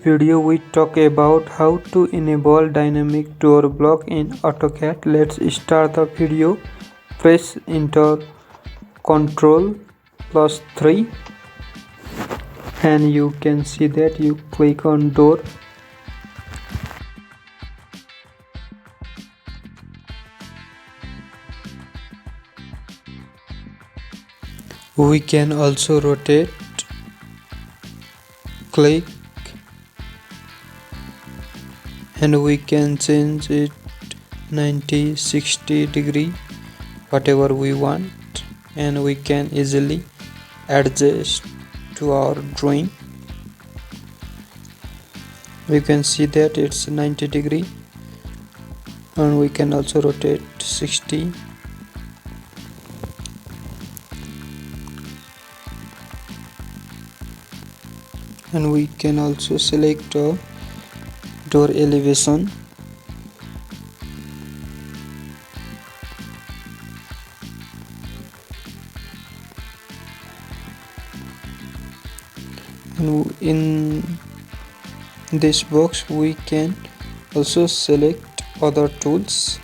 video we talk about how to enable dynamic door block in AutoCAD. Let's start the video. Press enter Ctrl plus 3 and you can see that you click on door. We can also rotate, click, and we can change it 90-60 degree, whatever we want, and we can easily adjust to our drawing. We can see that it's 90 degree, and we can also rotate 60. And we can also select a door elevation. And in this box we can also select other tools.